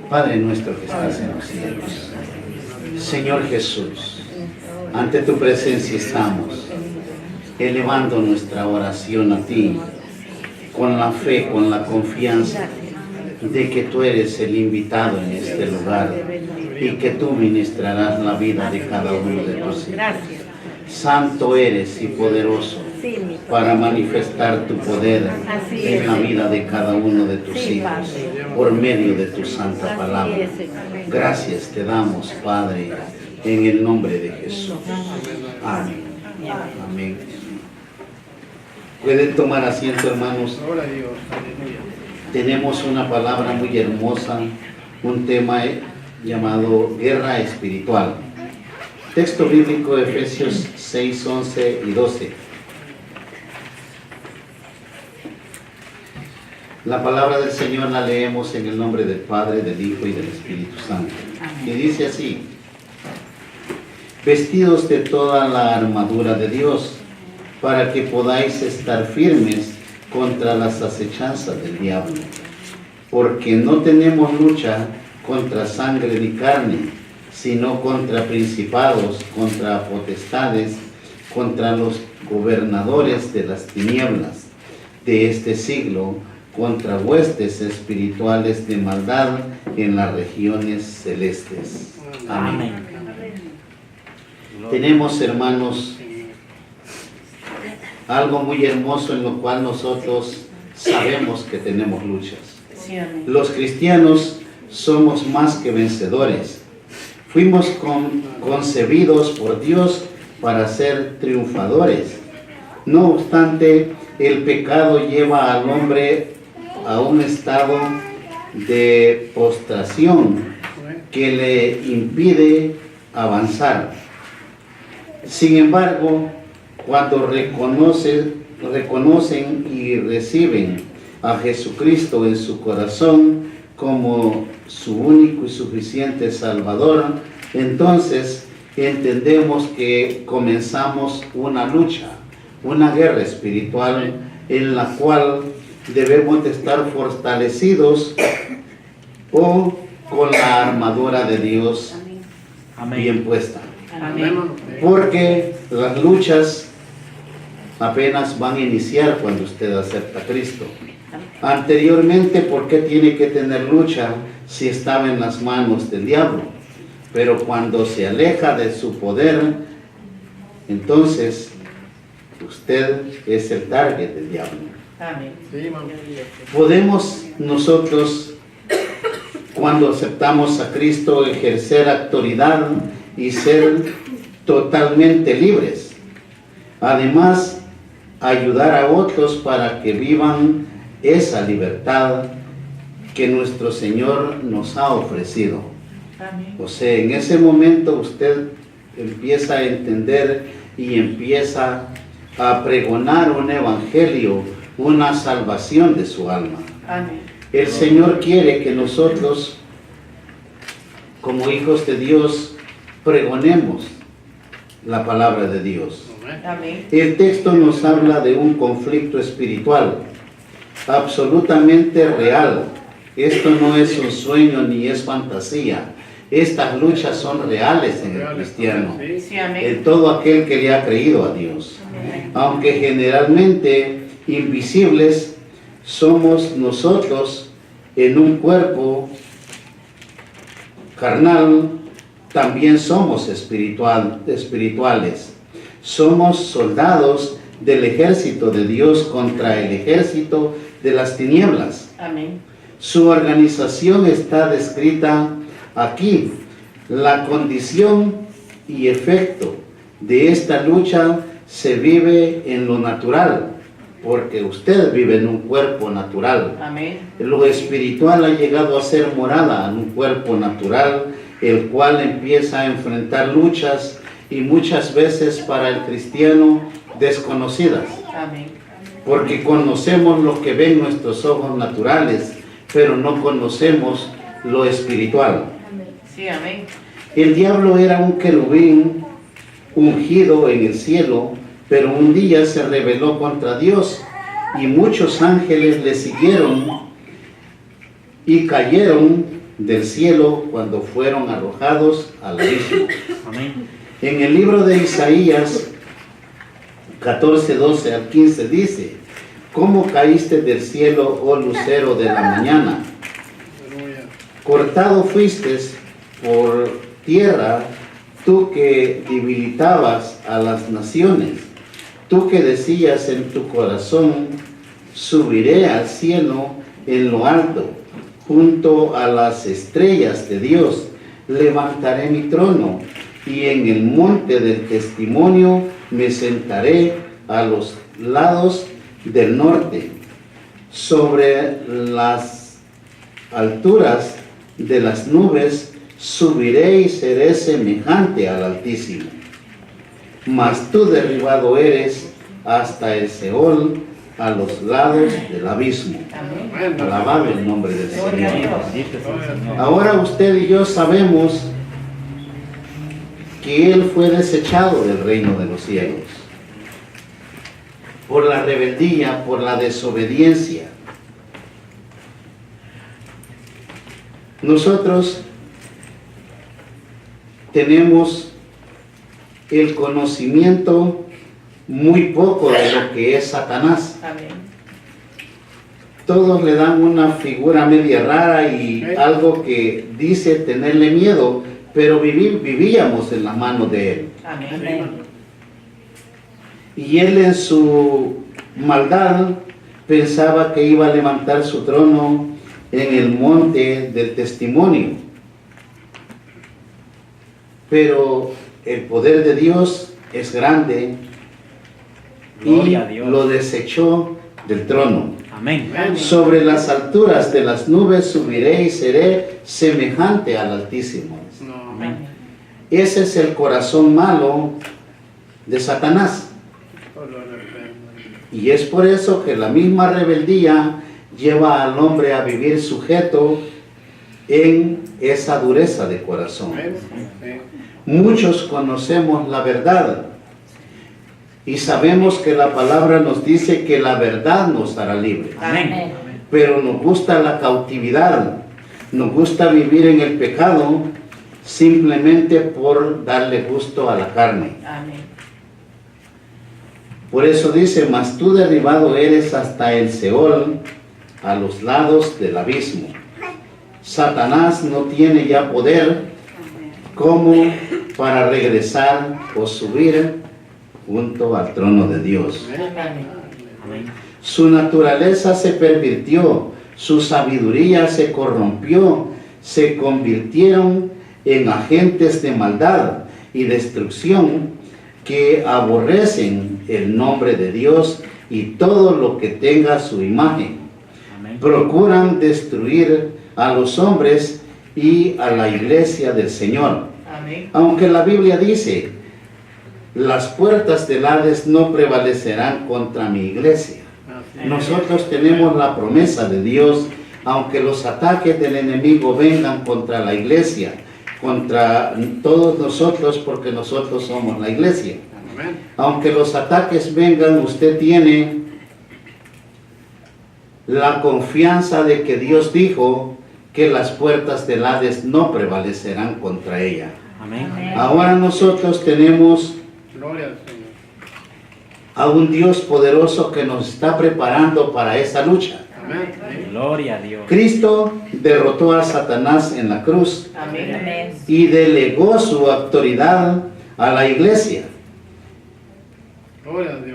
Padre nuestro que estás en los cielos, Señor Jesús, ante tu presencia estamos, elevando nuestra oración a ti, con la fe, con la confianza de que tú eres el invitado en este lugar y que tú ministrarás la vida de cada uno de tus hijos. Santo eres y poderoso para manifestar tu poder en la vida de cada uno de tus hijos por medio de tu santa palabra. Gracias te damos, Padre, en el nombre de Jesús. Amén. Amén. Pueden tomar asiento, hermanos. Tenemos una palabra muy hermosa, un tema llamado guerra espiritual. Texto bíblico, Efesios 6, 11 y 12. La palabra del Señor la leemos en el nombre del Padre, del Hijo y del Espíritu Santo. Y dice así: vestidos de toda la armadura de Dios, para que podáis estar firmes contra las acechanzas del diablo. Porque no tenemos lucha contra sangre ni carne, sino contra principados, contra potestades, contra los gobernadores de las tinieblas de este siglo, contra huestes espirituales de maldad en las regiones celestes. Amén. Tenemos, hermanos, algo muy hermoso en lo cual nosotros sabemos que tenemos luchas. Los cristianos somos más que vencedores. Fuimos concebidos por Dios para ser triunfadores. No obstante, el pecado lleva al hombre a un estado de postración que le impide avanzar. Sin embargo, cuando reconocen y reciben a Jesucristo en su corazón como su único y suficiente Salvador, entonces entendemos que comenzamos una lucha, una guerra espiritual en la cual debemos de estar fortalecidos o con la armadura de Dios bien puesta. Porque las luchas apenas van a iniciar cuando usted acepta a Cristo. Anteriormente, ¿por qué tiene que tener lucha si estaba en las manos del diablo? Pero cuando se aleja de su poder, entonces usted es el target del diablo. Amén. Podemos nosotros, cuando aceptamos a Cristo, ejercer autoridad y ser totalmente libres. Además, ayudar a otros para que vivan esa libertad que nuestro Señor nos ha ofrecido. Amén. O sea, en ese momento usted empieza a entender y empieza a pregonar un evangelio, una salvación de su alma. Amén. El Señor quiere que nosotros, como hijos de Dios, pregonemos la palabra de Dios. Amén. El texto nos habla de un conflicto espiritual absolutamente real. Esto no es un sueño ni es fantasía. Estas luchas son reales en el cristiano, Sí, amén. en todo aquel que le ha creído a Dios. Amén. Aunque generalmente invisibles, somos nosotros en un cuerpo carnal, también somos espirituales. Somos soldados del ejército de Dios contra el ejército de las tinieblas. Amén. Su organización está descrita aquí. La condición y efecto de esta lucha se vive en lo natural, porque usted vive en un cuerpo natural. Amén. Lo espiritual ha llegado a ser morada en un cuerpo natural, el cual empieza a enfrentar luchas y muchas veces para el cristiano desconocidas. Amén. Porque conocemos lo que ven nuestros ojos naturales, pero no conocemos lo espiritual. Sí, amén. El diablo era un querubín ungido en el cielo, pero un día se rebeló contra Dios y muchos ángeles le siguieron y cayeron del cielo cuando fueron arrojados al abismo. Amén. En el libro de Isaías 14, 12 al 15 dice: ¿Cómo caíste del cielo, oh lucero de la mañana? Cortado fuiste por tierra, tú que debilitabas a las naciones, tú que decías en tu corazón: subiré al cielo en lo alto, junto a las estrellas de Dios, levantaré mi trono, y en el monte del testimonio me sentaré a los lados del norte, sobre las alturas de las nubes subiré y seré semejante al Altísimo. Mas tú derribado eres hasta el Seol, a los lados del abismo. Amén. Alabado el nombre del Gloria a Señor. Dios. Bendito sea el Señor. Ahora usted y yo sabemos que Él fue desechado del reino de los cielos por la rebeldía, por la desobediencia. Nosotros tenemos el conocimiento muy poco de lo que es Satanás. Amén. Todos le dan una figura media rara y algo que dice tenerle miedo, pero vivíamos en las manos de él. Amén. Y él en su maldad pensaba que iba a levantar su trono en el monte del testimonio. Pero el poder de Dios es grande y Gloria a Dios. lo desechó del trono. Amén. Sobre las alturas de las nubes subiré y seré semejante al Altísimo. Amén. Ese es el corazón malo de Satanás. Y es por eso que la misma rebeldía lleva al hombre a vivir sujeto en esa dureza de corazón. Muchos conocemos la verdad y sabemos que la palabra nos dice que la verdad nos hará libres. Amén. Pero nos gusta la cautividad, nos gusta vivir en el pecado simplemente por darle gusto a la carne. Amén. Por eso dice: mas tú derribado eres hasta el Seol, a los lados del abismo. Satanás no tiene ya poder como para regresar o subir junto al trono de Dios. Amén. Amén. Su naturaleza se pervirtió, su sabiduría se corrompió, se convirtieron en agentes de maldad y destrucción que aborrecen el nombre de Dios y todo lo que tenga su imagen. Amén. Procuran destruir a los hombres y a la iglesia del Señor. Amén. Aunque la Biblia dice: las puertas del Hades no prevalecerán contra mi iglesia. Nosotros tenemos la promesa de Dios, aunque los ataques del enemigo vengan contra la iglesia, contra todos nosotros, porque nosotros somos la iglesia. Aunque los ataques vengan, usted tiene la confianza de que Dios dijo que las puertas del Hades no prevalecerán contra ella. Amén. Ahora nosotros tenemos a un Dios poderoso que nos está preparando para esa lucha. Gloria a Dios. Cristo derrotó a Satanás en la cruz Amén. y delegó su autoridad a la iglesia.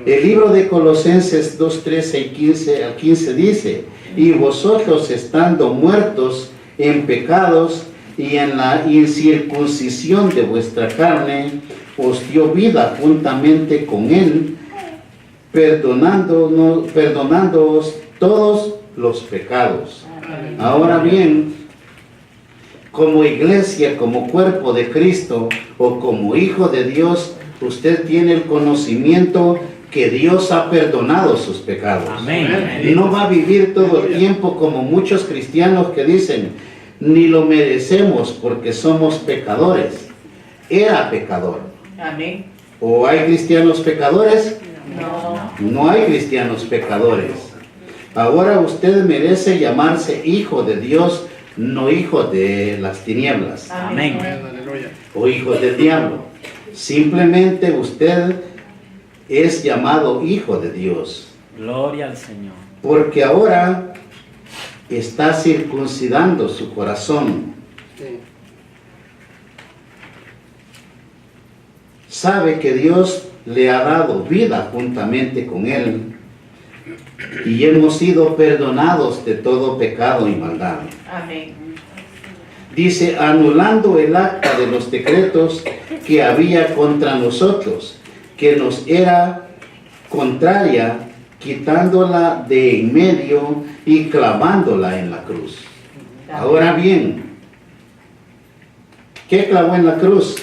El libro de Colosenses 2, 13 y 15 al 15 dice: y vosotros estando muertos en pecados y en la incircuncisión de vuestra carne, os dio vida juntamente con él, perdonándoos todos los pecados. Ahora bien, como iglesia, como cuerpo de Cristo o como hijo de Dios, usted tiene el conocimiento que Dios ha perdonado sus pecados. Amén. Y no va a vivir todo el tiempo como muchos cristianos que dicen: ni lo merecemos porque somos pecadores. Era pecador. Amén. ¿O hay cristianos pecadores? No. No hay cristianos pecadores. Ahora usted merece llamarse hijo de Dios no hijos de las tinieblas Amén. o hijos del diablo. Simplemente usted es llamado hijo de Dios, Gloria al Señor. porque ahora está circuncidando su corazón. Sabe que Dios le ha dado vida juntamente con Él y hemos sido perdonados de todo pecado y maldad. Amén. Dice, anulando el acta de los decretos que había contra nosotros, que nos era contraria, quitándola de en medio y clavándola en la cruz. Ahora bien, ¿qué clavó en la cruz?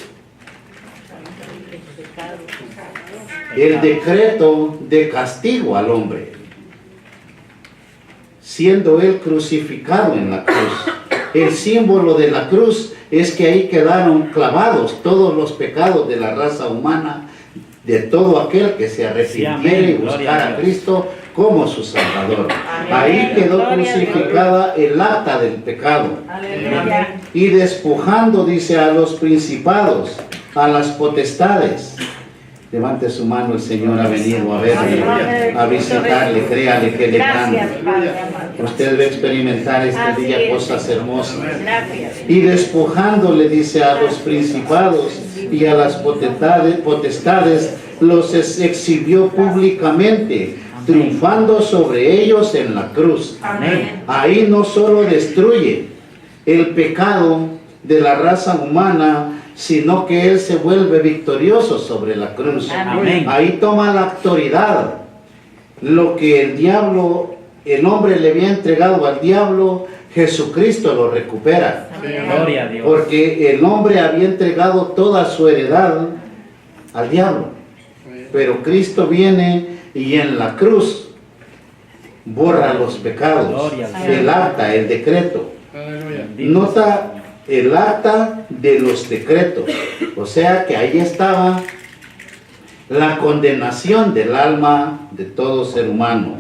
El decreto de castigo al hombre, siendo él crucificado en la cruz. El símbolo de la cruz es que ahí quedaron clavados todos los pecados de la raza humana, de todo aquel que se arrepintiera y buscara a Cristo como su Salvador. Ahí quedó crucificada el acta del pecado. Y despojando, dice, a los principados, a las potestades. Levante su mano, el Señor ha venido a verle, a visitarle, créale que le dan. Usted va a experimentar este día cosas hermosas. Y despojándole, dice, a los principados y a las potestades, los exhibió públicamente, triunfando sobre ellos en la cruz. Ahí no solo destruye el pecado de la raza humana, sino que Él se vuelve victorioso sobre la cruz. Amén. Ahí toma la autoridad. Lo que el hombre le había entregado al diablo, Jesucristo lo recupera. Gloria a Dios. Porque el hombre había entregado toda su heredad al diablo. Pero Cristo viene y en la cruz borra los pecados, el acta, el decreto. Nota el acta de los decretos, o sea que ahí estaba la condenación del alma de todo ser humano.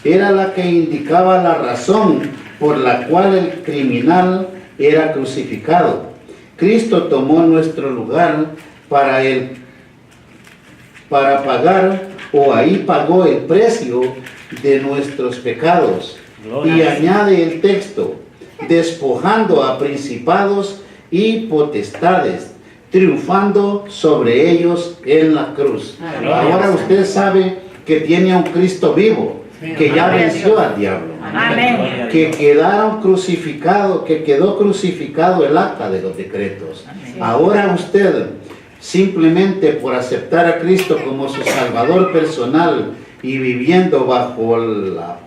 Era la que indicaba la razón por la cual el criminal era crucificado. Cristo tomó nuestro lugar para pagar, o ahí pagó el precio de nuestros pecados. Y añade el texto, despojando a principados y potestades, triunfando sobre ellos en la cruz. Ahora usted sabe que tiene a un Cristo vivo, que ya venció al diablo, que quedó crucificado el acta de los decretos. Ahora usted, simplemente por aceptar a Cristo como su Salvador personal y viviendo bajo la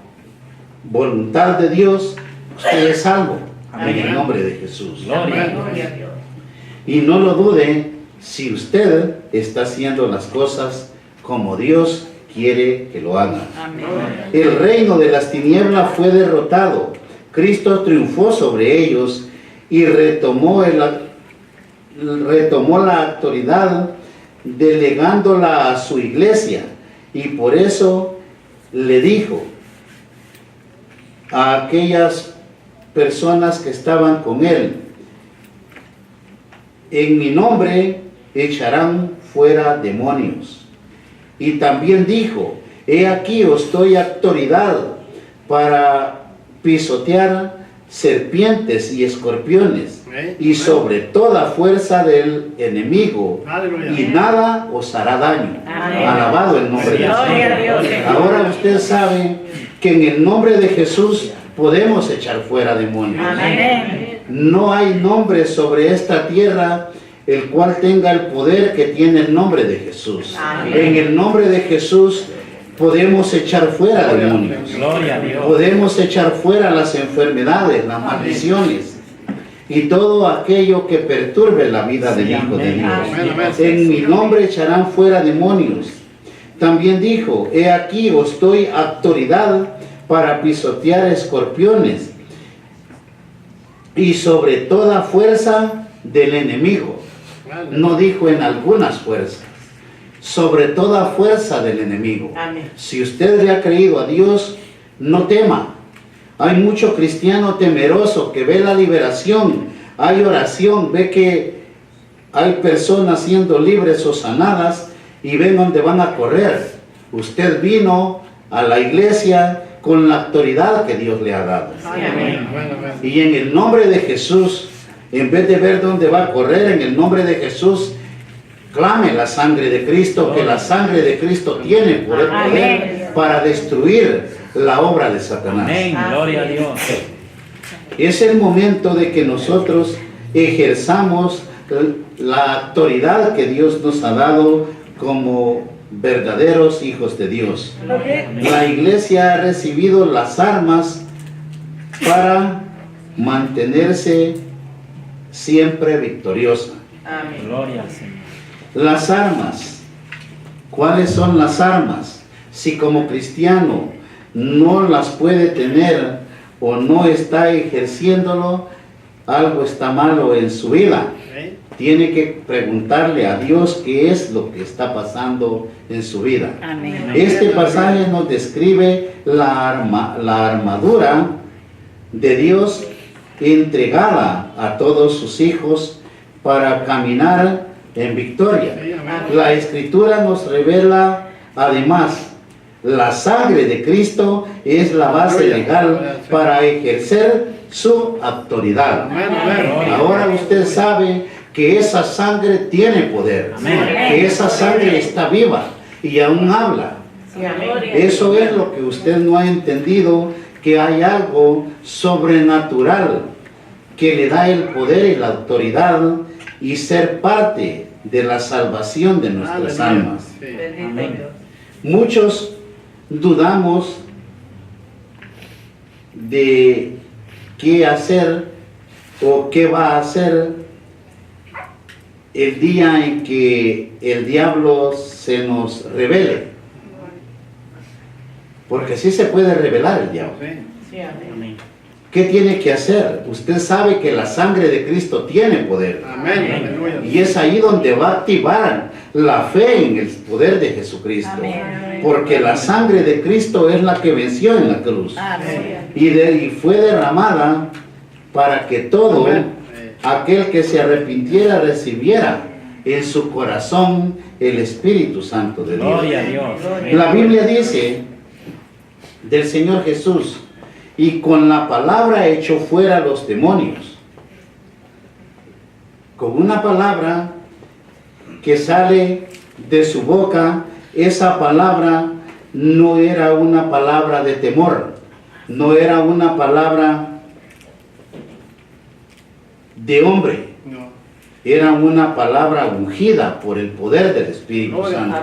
voluntad de Dios, usted es salvo. En el nombre de Jesús. Y no lo dude si usted está haciendo las cosas como Dios quiere que lo haga. El reino de las tinieblas fue derrotado. Cristo triunfó sobre ellos y retomó la autoridad, delegándola a su iglesia. Y por eso le dijo a aquellas personas que estaban con él, en mi nombre echarán fuera demonios. Y también dijo, he aquí os doy autoridad para pisotear serpientes y escorpiones y sobre toda fuerza del enemigo, y nada os hará daño. Alabado el nombre de Dios. Ahora usted sabe que en el nombre de Jesús podemos echar fuera demonios. No hay nombre sobre esta tierra el cual tenga el poder que tiene el nombre de Jesús. En el nombre de Jesús podemos echar fuera demonios. Podemos echar fuera las enfermedades, las maldiciones y todo aquello que perturbe la vida del Hijo de Dios. En mi nombre echarán fuera demonios. También dijo, he aquí os doy autoridad para pisotear escorpiones y sobre toda fuerza del enemigo. No dijo en algunas fuerzas, sobre toda fuerza del enemigo. Si usted le ha creído a Dios, no tema, Hay mucho cristiano temeroso que ve la liberación, hay oración, ve que hay personas siendo libres o sanadas y ven dónde van a correr. Usted vino a la iglesia con la autoridad que Dios le ha dado. Amén. Y en el nombre de Jesús, en vez de ver dónde va a correr, en el nombre de Jesús, clame la sangre de Cristo, que la sangre de Cristo tiene poder para destruir la obra de Satanás. Amén. Gloria a Dios. Es el momento de que nosotros ejerzamos la autoridad que Dios nos ha dado como verdaderos hijos de Dios. La iglesia ha recibido las armas para mantenerse siempre victoriosa. Amén. Gloria al Señor. Las armas. ¿Cuáles son las armas? Si como cristiano no las puede tener o no está ejerciéndolo, algo está malo en su vida. Tiene que preguntarle a Dios qué es lo que está pasando en su vida. Amén. Este pasaje nos describe la armadura de Dios entregada a todos sus hijos para caminar en victoria. La Escritura nos revela además la sangre de Cristo es la base legal para ejercer su autoridad. Ahora usted sabe que esa sangre tiene poder, que esa sangre está viva y aún habla. Eso es lo que usted no ha entendido, que hay algo sobrenatural que le da el poder y la autoridad y ser parte de la salvación de nuestras almas. Amén. Muchos dudamos de qué hacer o qué va a hacer el día en que el diablo se nos revele. Porque sí se puede revelar el diablo. Amén. ¿Qué tiene que hacer? Usted sabe que la sangre de Cristo tiene poder. Y es ahí donde va a activar la fe en el poder de Jesucristo. Porque la sangre de Cristo es la que venció en la cruz. Y fue derramada para que todo aquel que se arrepintiera recibiera en su corazón el Espíritu Santo de Dios. Gloria a Dios. La Biblia dice del Señor Jesús: y con la palabra echó fuera los demonios. Con una palabra que sale de su boca, esa palabra no era una palabra de temor, no era una palabra de hombre, era una palabra ungida por el poder del Espíritu Santo.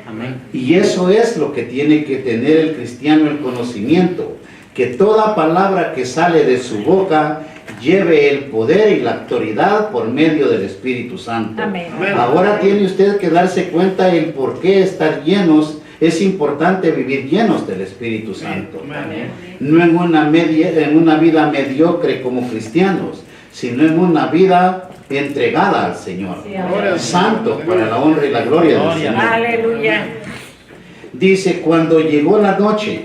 Amén. Y eso es lo que tiene que tener el cristiano, el conocimiento, que toda palabra que sale de su boca lleve el poder y la autoridad por medio del Espíritu Santo. Amén. Ahora tiene usted que darse cuenta el por qué estar llenos. Es importante vivir llenos del Espíritu Santo. No en una vida mediocre como cristianos, sino en una vida entregada al Señor. Santo para la honra y la gloria del Señor. Aleluya. Dice: cuando llegó la noche,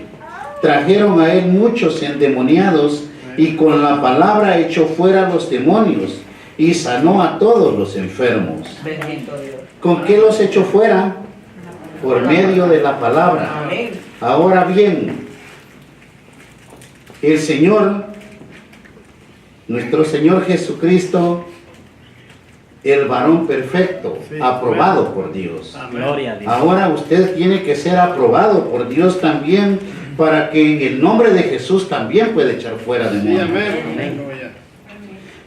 trajeron a él muchos endemoniados y con la palabra echó fuera los demonios y sanó a todos los enfermos. Bendito Dios. ¿Con qué los echó fuera? Por medio de la palabra. Amén. Ahora bien, el Señor, nuestro Señor Jesucristo, el varón perfecto, aprobado por Dios. Gloria a Dios. Ahora usted tiene que ser aprobado por Dios también, para que en el nombre de Jesús también pueda echar fuera demonios.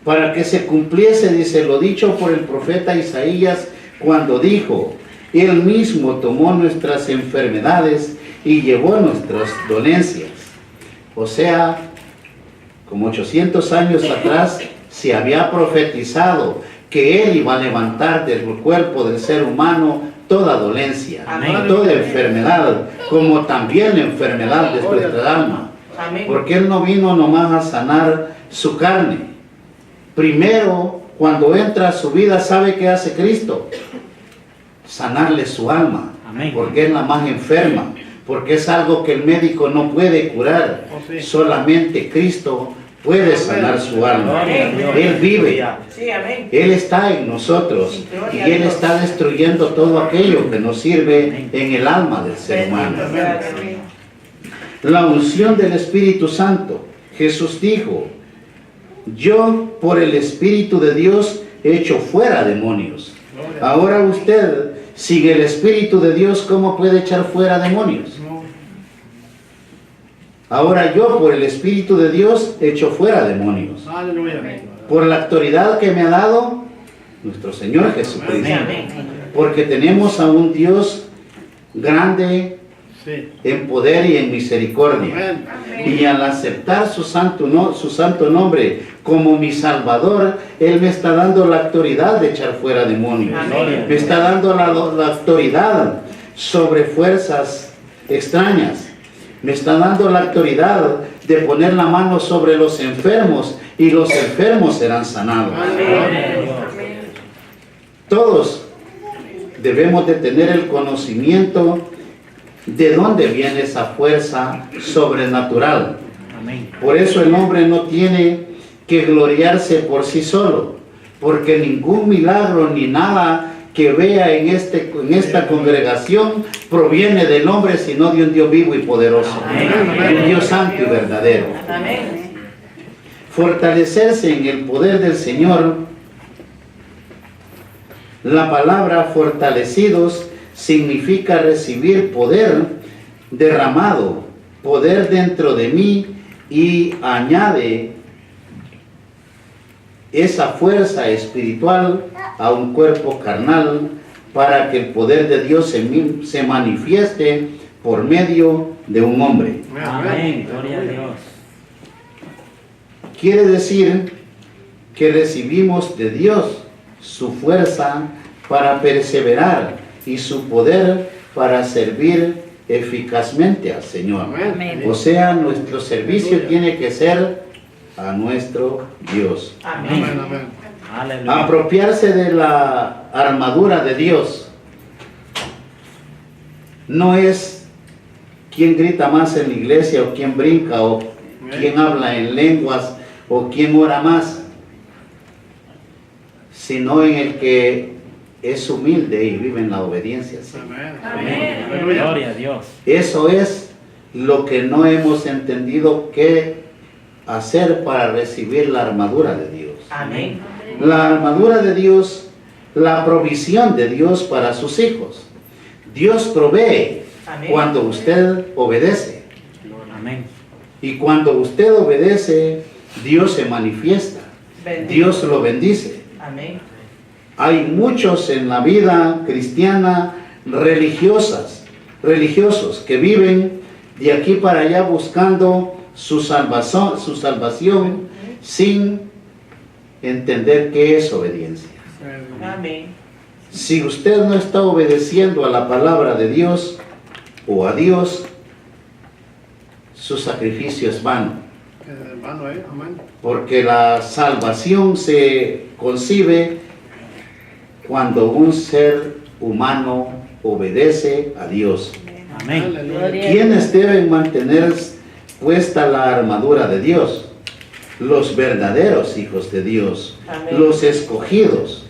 Para que se cumpliese, dice, lo dicho por el profeta Isaías cuando dijo: Él mismo tomó nuestras enfermedades y llevó nuestras dolencias. O sea, como 800 años atrás se había profetizado que Él iba a levantar del cuerpo del ser humano toda dolencia, Amén. toda enfermedad, como también la enfermedad de nuestra alma. Amén. Porque Él no vino nomás a sanar su carne. Primero, cuando entra a su vida, ¿sabe qué hace Cristo? Sanarle su alma, Amén. porque es la más enferma, porque es algo que el médico no puede curar. Solamente Cristo puede sanar su alma. Él vive, Sí, amén. Él está en nosotros y Él está destruyendo todo aquello que nos sirve en el alma del ser humano. La unción del Espíritu Santo. Jesús dijo: yo por el Espíritu de Dios echo fuera demonios. Ahora usted, sin el Espíritu de Dios, ¿cómo puede echar fuera demonios? Ahora yo por el Espíritu de Dios echo fuera demonios. Por la autoridad que me ha dado nuestro Señor Jesucristo. Porque tenemos a un Dios grande en poder y en misericordia. Y al aceptar su santo nombre como mi Salvador, Él me está dando la autoridad de echar fuera demonios. Me está dando la autoridad sobre fuerzas extrañas. Me está dando la autoridad de poner la mano sobre los enfermos y los enfermos serán sanados. Todos debemos de tener el conocimiento de dónde viene esa fuerza sobrenatural. Por eso el hombre no tiene que gloriarse por sí solo, porque ningún milagro ni nada que vea en esta congregación proviene del hombre, sino de un Dios vivo y poderoso, de un Dios santo y verdadero. Fortalecerse en el poder del Señor. La palabra fortalecidos significa recibir poder derramado, poder dentro de mí, y añade esa fuerza espiritual a un cuerpo carnal para que el poder de Dios se manifieste por medio de un hombre. Amén. Gloria a Dios. Quiere decir que recibimos de Dios su fuerza para perseverar y su poder para servir eficazmente al Señor. Amén. O sea, nuestro servicio tiene que ser a nuestro Dios. Amén. Aleluya. Apropiarse de la armadura de Dios no es quién grita más en la iglesia, o quién brinca, o quién habla en lenguas, o quién ora más, sino en el que es humilde y vive en la obediencia. ¿Sí? Amén. Gloria a Dios. Eso es lo que no hemos entendido qué hacer para recibir la armadura de Dios. Amén. La armadura de Dios, la provisión de Dios para sus hijos. Dios provee cuando usted obedece. Amén. Y cuando usted obedece, Dios se manifiesta. Dios lo bendice. Amén. Hay muchos en la vida cristiana religiosos que viven de aquí para allá buscando su salvación sin entender qué es obediencia. Amén. Si usted no está obedeciendo a la palabra de Dios o a Dios, su sacrificio es vano. Porque la salvación se concibe cuando un ser humano obedece a Dios. Amén. ¿Quiénes deben mantener puesta la armadura de Dios? Los verdaderos hijos de Dios, Amén. los escogidos.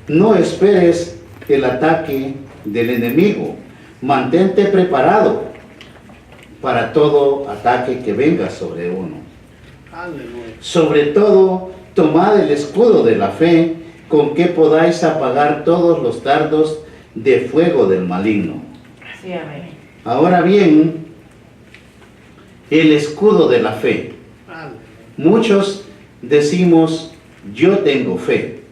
No esperes el ataque del enemigo. Mantente preparado para todo ataque que venga sobre uno. Sobre todo, tomad el escudo de la fe, con que podáis apagar todos los dardos de fuego del maligno. Sí, amén. Ahora bien, el escudo de la fe. Muchos decimos, yo tengo fe.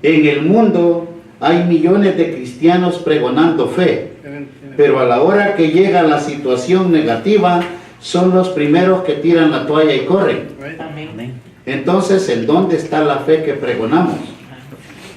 En el mundo hay millones de cristianos pregonando fe, pero a la hora que llega la situación negativa, son los primeros que tiran la toalla y corren. Amén. Amén. Entonces, ¿en dónde está la fe que pregonamos?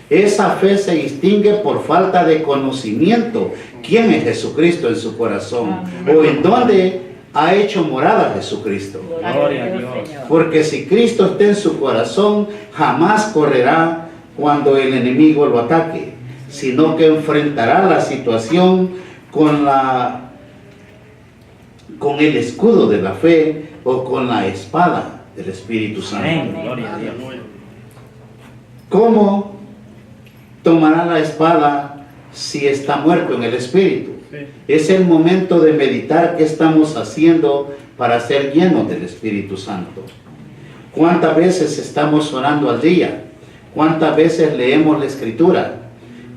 Esa fe se distingue por falta de conocimiento. ¿Quién es Jesucristo en su corazón? ¿O en dónde ha hecho morada Jesucristo? Gloria a Dios. Porque si Cristo está en su corazón, jamás correrá cuando el enemigo lo ataque, sino que enfrentará la situación con el escudo de la fe o con la espada del Espíritu Santo. Amén. Gloria a Dios. ¿Cómo tomará la espada si está muerto en el Espíritu? Es el momento de meditar qué estamos haciendo para ser llenos del Espíritu Santo. ¿Cuántas veces estamos orando al día? ¿Cuántas veces leemos la Escritura?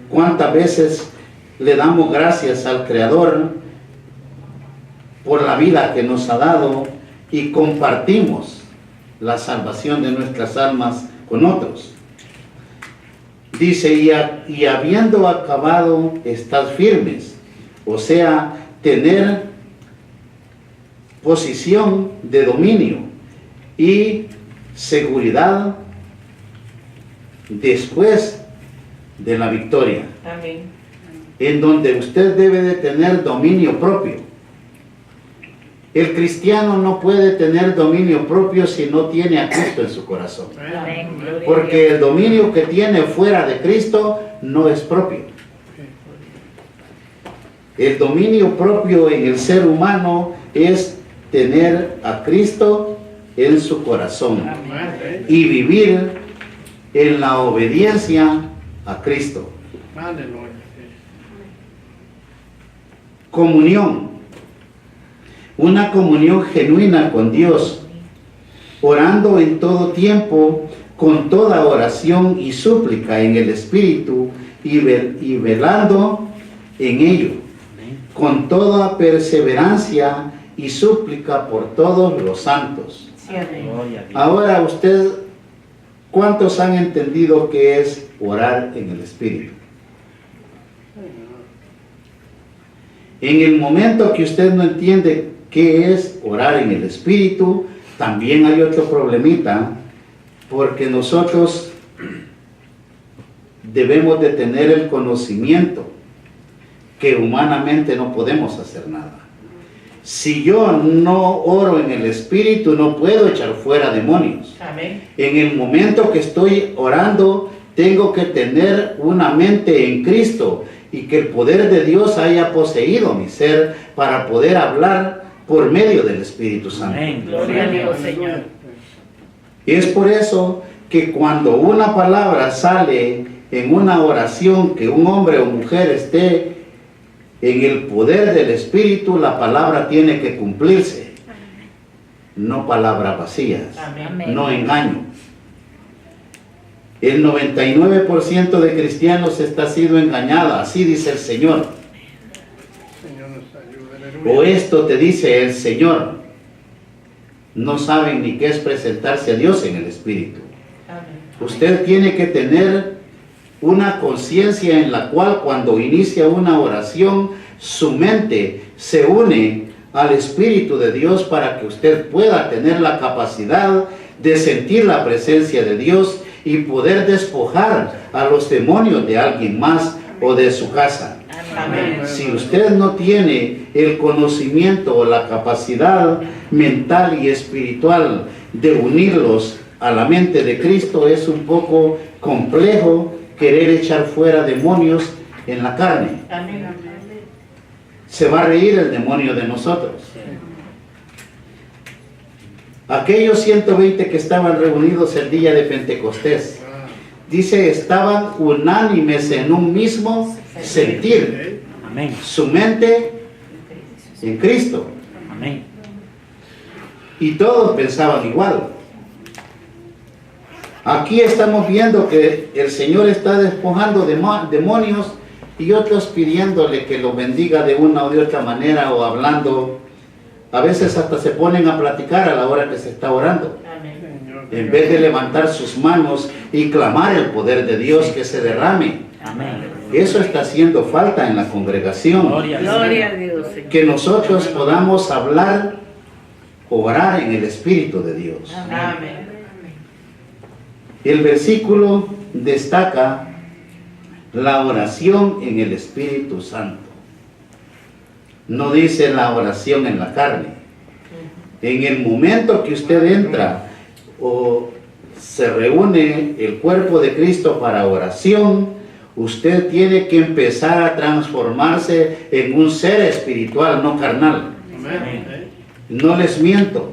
¿Cuántas veces le damos gracias al Creador por la vida que nos ha dado y compartimos la salvación de nuestras almas con otros? Dice, y habiendo acabado, estad firmes. O sea, tener posición de dominio y seguridad después de la victoria. Amén. En donde usted debe de tener dominio propio. El cristiano no puede tener dominio propio si no tiene a Cristo en su corazón. Amén. Porque el dominio que tiene fuera de Cristo no es propio. El dominio propio en el ser humano es tener a Cristo en su corazón y vivir en la obediencia a Cristo. Comunión. Una comunión genuina con Dios, orando en todo tiempo, con toda oración y súplica en el Espíritu y velando en ello, con toda perseverancia y súplica por todos los santos. Sí, amén. Gloria a Dios. Ahora usted, ¿cuántos han entendido qué es orar en el Espíritu? En el momento que usted no entiende qué es orar en el Espíritu, también hay otro problemita, porque nosotros debemos de tener el conocimiento que humanamente no podemos hacer nada. Si yo no oro en el Espíritu, no puedo echar fuera demonios. Amén. En el momento que estoy orando, tengo que tener una mente en Cristo y que el poder de Dios haya poseído mi ser para poder hablar por medio del Espíritu Santo. Amén. Gloria a Dios, Señor. Y es por eso que cuando una palabra sale en una oración, que un hombre o mujer esté en el poder del Espíritu, la palabra tiene que cumplirse. No palabras vacías, Amén. no engaño. El 99% de cristianos está siendo engañada, así dice el Señor. O esto te dice el Señor. No saben ni qué es presentarse a Dios en el Espíritu. Amén. Usted tiene que tener una conciencia en la cual cuando inicia una oración, su mente se une al Espíritu de Dios para que usted pueda tener la capacidad de sentir la presencia de Dios y poder despojar a los demonios de alguien más o de su casa. Amén. Si usted no tiene el conocimiento o la capacidad mental y espiritual de unirlos a la mente de Cristo, es un poco complejo querer echar fuera demonios en la carne. Amén. Se va a reír el demonio de nosotros. Aquellos 120 que estaban reunidos el día de Pentecostés, dice, estaban unánimes en un mismo sentir. Amén. Su mente en Cristo. Amén. Y todos pensaban igual. Aquí estamos viendo que el Señor está despojando demonios y otros pidiéndole que lo bendiga de una o de otra manera o hablando. A veces hasta se ponen a platicar a la hora que se está orando. Amén. En vez de levantar sus manos y clamar el poder de Dios que se derrame. Amén. Eso está haciendo falta en la congregación. Gloria a Dios. Gloria a Dios, Señor. Que nosotros podamos hablar, orar en el Espíritu de Dios. Amén. El versículo destaca la oración en el Espíritu Santo. No dice la oración en la carne. En el momento que usted entra o se reúne el cuerpo de Cristo para oración, usted tiene que empezar a transformarse en un ser espiritual, no carnal. Amén. No les miento.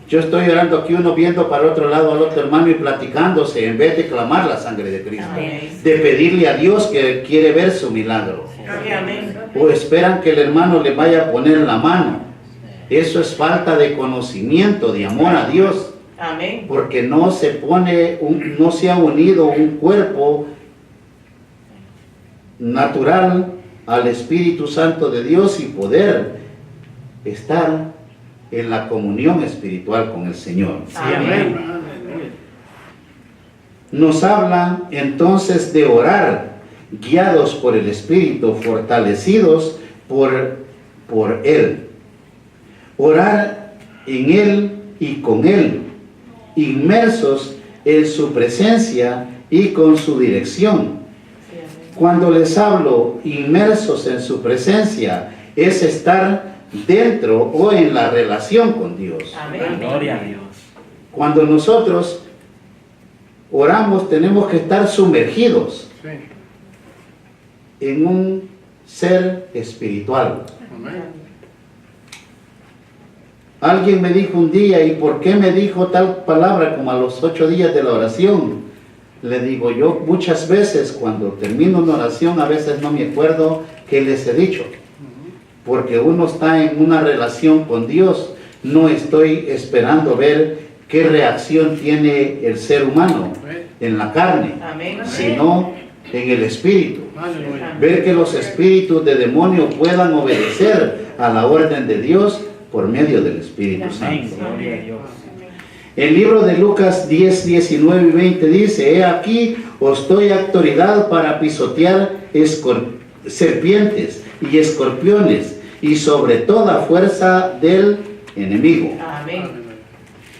Yo estoy orando aquí, uno viendo para otro lado al otro hermano y platicándose en vez de clamar la sangre de Cristo. Amén. De pedirle a Dios que quiere ver su milagro. Amén. O esperan que el hermano le vaya a poner la mano. Eso es falta de conocimiento, de amor a Dios. Amén. Porque no se no se ha unido un cuerpo natural al Espíritu Santo de Dios y poder estar en la comunión espiritual con el Señor. Amén. Nos habla entonces de orar, guiados por el Espíritu, fortalecidos por Él. Orar en Él y con Él, inmersos en su presencia y con su dirección. Cuando les hablo inmersos en su presencia, es estar dentro o en la relación con Dios. Amén. Gloria a Dios. Cuando nosotros oramos, tenemos que estar sumergidos en un ser espiritual. Alguien me dijo un día, ¿y por qué me dijo tal palabra como a los 8 días de la oración? Le digo, yo muchas veces cuando termino una oración, a veces no me acuerdo qué les he dicho. Porque uno está en una relación con Dios, no estoy esperando ver qué reacción tiene el ser humano en la carne, Amén. sino en el espíritu. Aleluya. Ver que los espíritus de demonio puedan obedecer a la orden de Dios por medio del Espíritu Amén. Santo. Gloria a Dios. El libro de Lucas 10, 19 y 20 dice, he aquí os doy autoridad para pisotear serpientes y escorpiones y sobre toda fuerza del enemigo, Amén.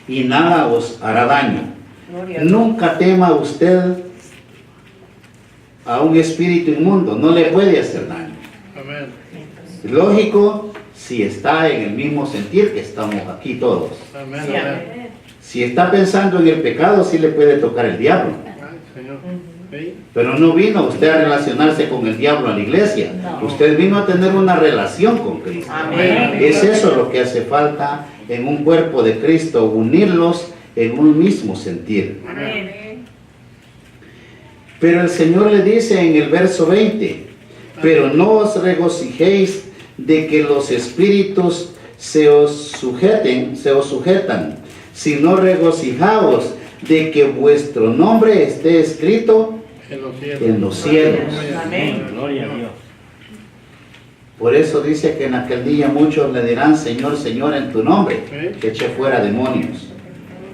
y nada os hará daño. Gloria a Dios. Nunca tema usted a un espíritu inmundo, no le puede hacer daño. Lógico, si está en el mismo sentir que estamos aquí todos. Sí, amén. Si está pensando en el pecado, sí le puede tocar el diablo. Pero no vino usted a relacionarse con el diablo a la iglesia. No. Usted vino a tener una relación con Cristo. Amén. Es eso lo que hace falta en un cuerpo de Cristo, unirlos en un mismo sentir. Amén. Pero el Señor le dice en el verso 20, pero no os regocijéis de que los espíritus se os sujetan, sino regocijaos de que vuestro nombre esté escrito en los cielos. Amén. Gloria a Dios. Por eso dice que en aquel día muchos le dirán, Señor, Señor, en tu nombre, que eché fuera demonios.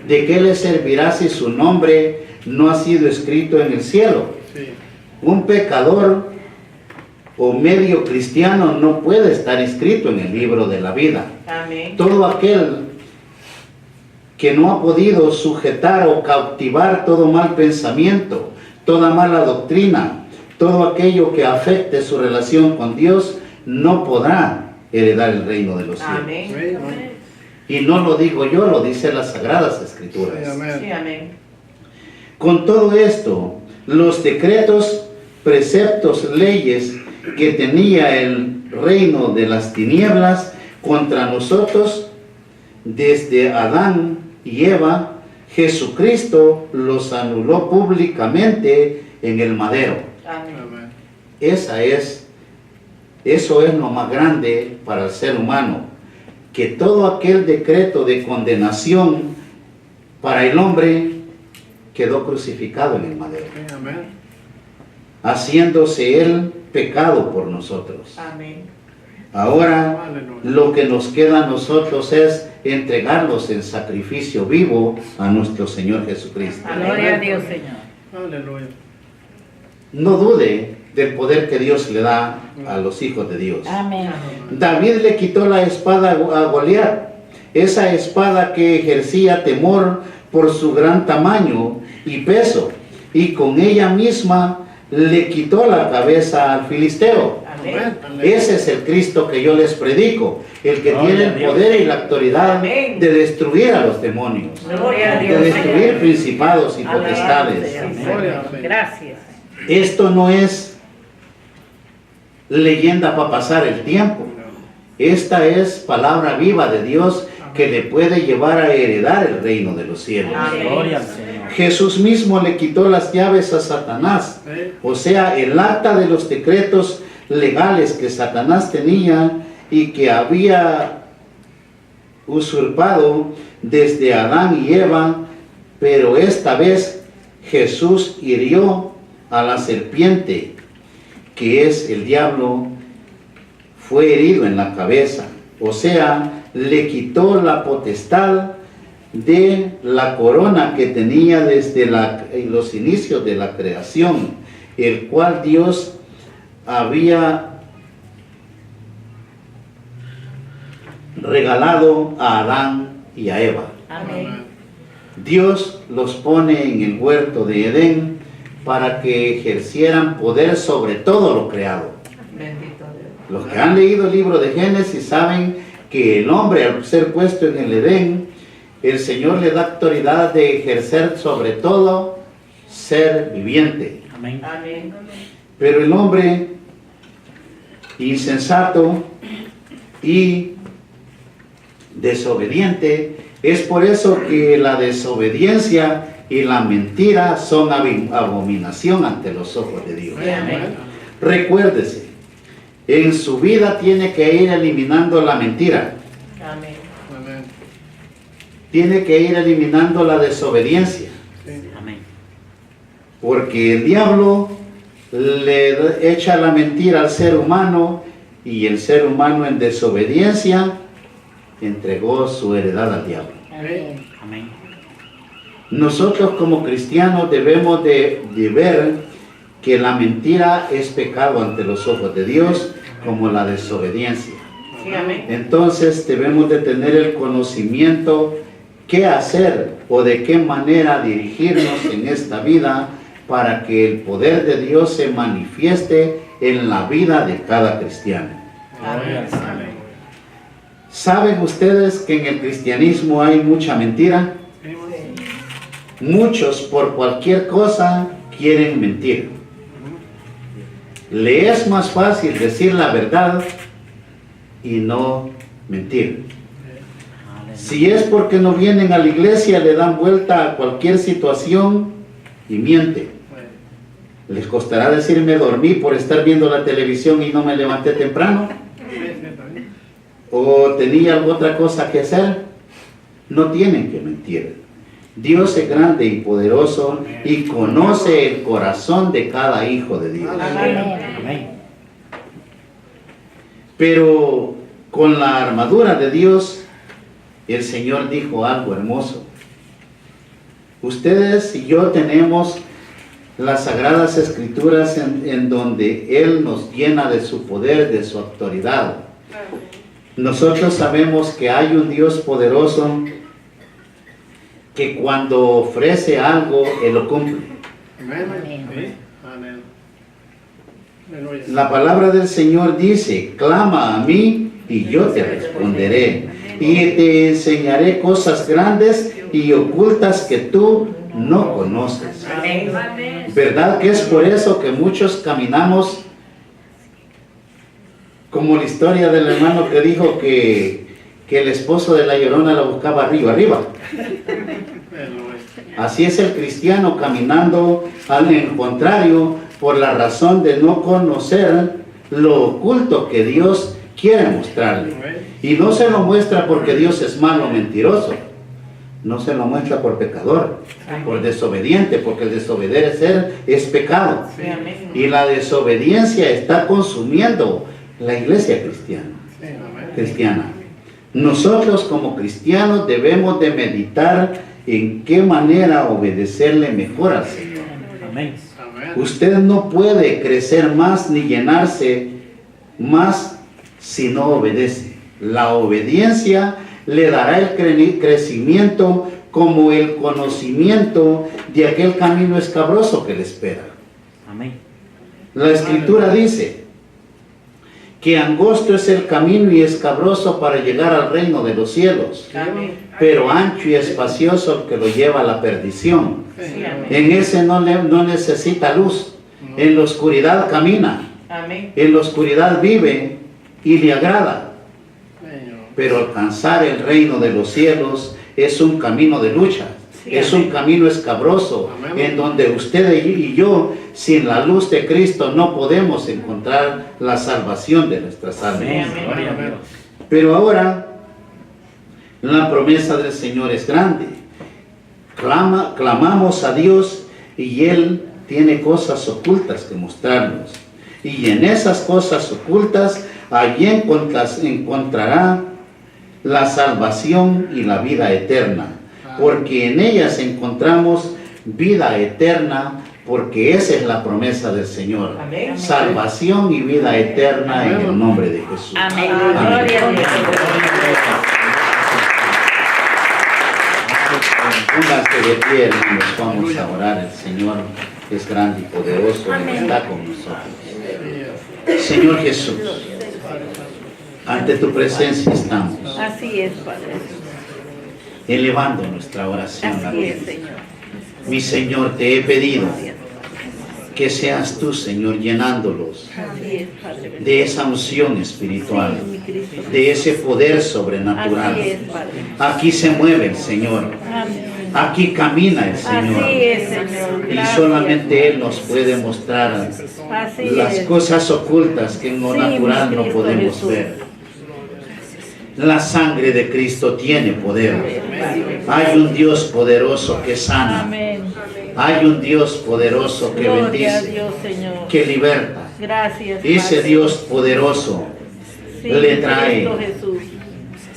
¿De qué le servirá si su nombre no ha sido escrito en el cielo? Un pecador o medio cristiano no puede estar escrito en el libro de la vida. Amén. Todo aquel que no ha podido sujetar o cautivar todo mal pensamiento, toda mala doctrina, todo aquello que afecte su relación con Dios, no podrá heredar el reino de los cielos. Amén. Y no lo digo yo, lo dice las Sagradas Escrituras. Sí, amén. Con todo esto, los decretos, preceptos, leyes que tenía el reino de las tinieblas contra nosotros, desde Adán y Eva, Jesucristo los anuló públicamente en el madero. Amén. Eso es lo más grande para el ser humano, que todo aquel decreto de condenación para el hombre quedó crucificado en el madero, haciéndose él pecado por nosotros. Amén. Ahora lo que nos queda a nosotros es entregarlos en sacrificio vivo a nuestro Señor Jesucristo. Gloria a Dios, Señor. Aleluya. No dude del poder que Dios le da a los hijos de Dios. Amén. David le quitó la espada a Goliat, esa espada que ejercía temor por su gran tamaño y peso, y con ella misma le quitó la cabeza al filisteo. Amén. Ese es el Cristo que yo les predico, el que Gloria tiene a el Dios. poder y la autoridad Amén. de destruir a los demonios, Gloria a de Dios, destruir Señor. principados y Alabado potestades. sea el Gloria al Señor. Señor. Gracias. Esto no es leyenda para pasar el tiempo. Esta es palabra viva de Dios que le puede llevar a heredar el reino de los cielos. Gloria al Señor. Jesús mismo le quitó las llaves a Satanás, o sea, el acta de los decretos legales que Satanás tenía y que había usurpado desde Adán y Eva, pero esta vez Jesús hirió a la serpiente, que es el diablo, fue herido en la cabeza, o sea, le quitó la potestad de la corona que tenía desde los inicios de la creación, el cual Dios había regalado a Adán y a Eva. Amén. Dios los pone en el huerto de Edén para que ejercieran poder sobre todo lo creado. Bendito Dios. Los que han leído el libro de Génesis saben que el hombre, al ser puesto en el Edén, el Señor le da autoridad de ejercer sobre todo ser viviente. Amén. Amén. Pero el hombre insensato y desobediente, es por eso que la desobediencia y la mentira son abominación ante los ojos de Dios. Amén. Recuérdese, en su vida tiene que ir eliminando la mentira, Amén. tiene que ir eliminando la desobediencia, Amén. porque el diablo le echa la mentira al ser humano y el ser humano en desobediencia entregó su heredad al diablo. Amén. Nosotros como cristianos debemos de ver que la mentira es pecado ante los ojos de Dios, como la desobediencia. Sí, amén. Entonces debemos de tener el conocimiento qué hacer o de qué manera dirigirnos en esta vida para que el poder de Dios se manifieste en la vida de cada cristiano. Gloria al Señor. ¿Saben ustedes que en el cristianismo hay mucha mentira? Muchos por cualquier cosa quieren mentir. Le es más fácil decir la verdad y no mentir. Si es porque no vienen a la iglesia, le dan vuelta a cualquier situación y miente. ¿Les costará decirme dormí por estar viendo la televisión y no me levanté temprano? ¿O tenía alguna otra cosa que hacer? No tienen que mentir. Dios es grande y poderoso y conoce el corazón de cada hijo de Dios. Amén. Pero con la armadura de Dios, el Señor dijo algo hermoso. Ustedes y yo tenemos las Sagradas Escrituras en donde Él nos llena de su poder, de su autoridad. Nosotros sabemos que hay un Dios poderoso que cuando ofrece algo, Él lo cumple. La palabra del Señor dice, clama a mí y yo te responderé y te enseñaré cosas grandes y ocultas que tú no conoces. ¿Verdad que es por eso que muchos caminamos como la historia del hermano que dijo que el esposo de la Llorona la buscaba arriba? Así es el cristiano caminando al contrario por la razón de no conocer lo oculto que Dios quiere mostrarle. Y no se lo muestra porque Dios es malo o mentiroso. No se lo muestra por pecador, por desobediente, porque el desobedecer es pecado. Y la desobediencia está consumiendo la iglesia cristiana. Nosotros como cristianos debemos de meditar en qué manera obedecerle mejor al Señor. Amén. Usted no puede crecer más ni llenarse más si no obedece. La obediencia le dará el crecimiento como el conocimiento de aquel camino escabroso que le espera. Amén. La Escritura dice que angosto es el camino y escabroso para llegar al reino de los cielos, pero ancho y espacioso el que lo lleva a la perdición. En ese no necesita luz, en la oscuridad camina Amén. En la oscuridad vive y le agrada. Pero alcanzar el reino de los cielos es un camino de lucha. Sí, es amén. un camino escabroso, Amén. en donde usted y yo, sin la luz de Cristo, no podemos encontrar la salvación de nuestras almas. Amén. Amén. Gloria a Dios. Pero ahora, la promesa del Señor es grande. Clamamos a Dios y Él tiene cosas ocultas que mostrarnos. Y en esas cosas ocultas, allí encontrará la salvación y la vida eterna. Porque en ellas encontramos vida eterna, porque esa es la promesa del Señor. Amén. Salvación y vida eterna en el nombre de Jesús. Amén. Amén. Gloria a Dios. Pónganse de pie, hermanos, vamos a orar. El Señor es grande y poderoso y está con nosotros. Señor Jesús, ante tu presencia estamos, Así es, Padre. elevando nuestra oración a Así ti. es, Señor. Mi Señor, te he pedido que seas tú, Señor, llenándolos Así es, Padre. de esa unción espiritual, Sí, mi Cristo. de ese poder sobrenatural. Así es, Padre. Aquí se mueve el Señor, Amén. aquí camina el Señor. Así es, Señor. Y Gracias. solamente Él nos puede mostrar Así las es. cosas ocultas que en lo Sí, natural mi no Cristo podemos Jesús. ver. La sangre de Cristo tiene poder. Hay un Dios poderoso que sana. Amén. Hay un Dios poderoso que Gloria a bendice, Dios, Señor. que liberta. Gracias. Ese Padre. Dios poderoso Sí, le mi trae Cristo Jesús.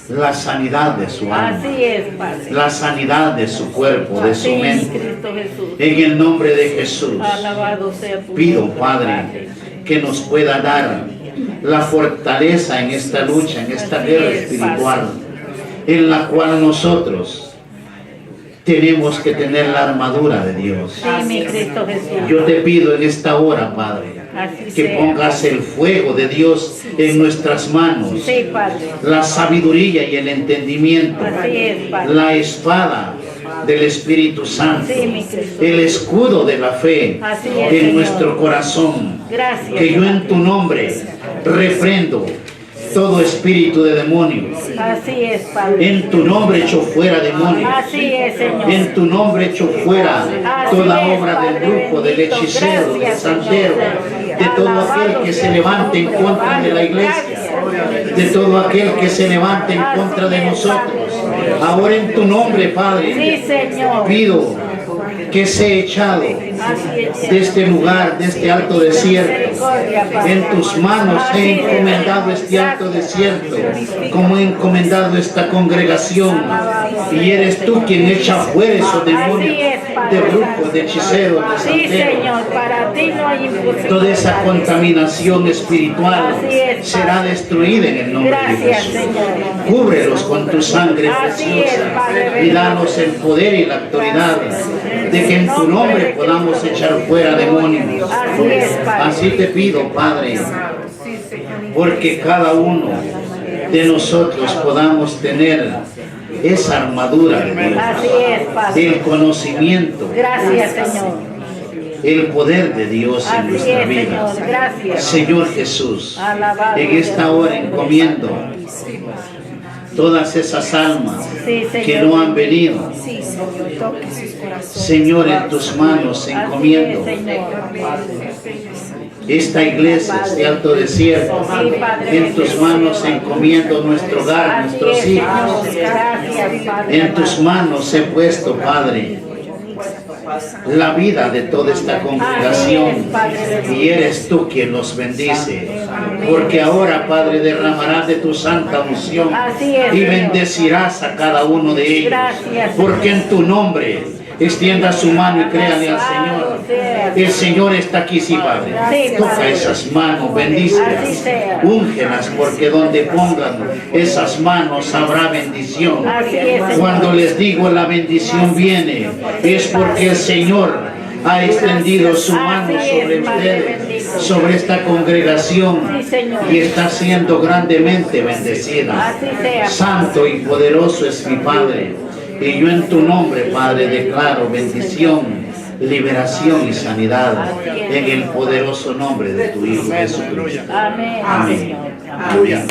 la sanidad de su alma, Así es, Padre. la sanidad de su cuerpo, de Sí, su mi mente. Cristo Jesús. En el nombre de Jesús. Alabado sea tu Pido, nombre, Padre, que nos pueda dar la fortaleza en esta lucha, en esta Así guerra es, espiritual, en la cual nosotros tenemos que tener la armadura de Dios. Sí, mi Cristo Jesús. Yo te pido en esta hora, Padre, Así que sea. pongas el fuego de Dios en nuestras manos, Sí, Padre. la sabiduría y el entendimiento, Así es, Padre. la espada del Espíritu Santo, Sí, mi Cristo. el escudo de la fe Así es, en Señor. nuestro corazón. Gracias. Que yo en Padre. tu nombre reprendo todo espíritu de demonio. Así es, Padre. En tu nombre echo fuera demonios. Así es, Señor. En tu nombre echo fuera Así toda es, obra del Padre brujo, del bendito. hechicero, del Gracias, santero, Señor. de todo aquel Alabado que se sea levante en tu nombre, contra de la Padre. iglesia, Gracias. de todo aquel que se levante en Así contra de es, nosotros. Padre. Ahora en tu nombre, Padre, Sí, Señor. pido que sea echado Así es. de este lugar, de este alto desierto. Misericordia, Padre. En tus manos he Así es. encomendado este alto desierto, como he encomendado esta congregación. Y eres tú quien echa fuera esos demonios, Así es, Padre. de brujos, de hechiceros, de Sí, santeros. Señor, para ti no hay imposible. Toda esa contaminación espiritual Así es, será Padre. destruida en el nombre de Gracias, Jesús. Señor. Cúbrelos con tu sangre Así es, preciosa Padre. y danos el poder y la autoridad de que en tu nombre podamos echar fuera demonios. Así es, Padre. Así te pido, Padre, porque cada uno de nosotros podamos tener esa armadura de Dios, Así es, Padre. el conocimiento, Gracias, Señor. el poder de Dios en Así nuestra es, vida. Señor. Gracias. Señor Jesús, Alabado en sea esta tu hora nombre. encomiendo todas esas almas Sí, Señor. que no han venido. Sí, Señor. Toque sus corazones. Señor, en tus manos Así encomiendo es, Señor. esta iglesia, este alto desierto. Sí, Padre. En tus manos encomiendo nuestro hogar, Así nuestros es, hijos. Señor. Gracias, Padre. En tus manos he puesto, Padre, la vida de toda esta congregación. Y eres tú quien los bendice. Porque ahora, Padre, derramarás de tu santa unción Así es, y Señor. bendecirás a cada uno de ellos. Gracias, Porque en tu nombre extienda su mano y créale al Señor. El Señor está aquí, sí, Padre. Sí, Toca Padre. esas manos, Así bendícelas, sea. úngelas, porque donde pongan esas manos habrá bendición. Así es, Señor. Cuando les digo la bendición viene, es porque el Señor ha extendido su mano Así sobre es, Padre ustedes, bendito. sobre esta congregación, Sí, Señor. y está siendo grandemente bendecida. Así sea. Santo y poderoso es mi Padre, y yo en tu nombre, Padre, declaro bendición liberación y sanidad en el poderoso nombre de tu Hijo Jesucristo. Amén, Amén. Señor. Aleluya.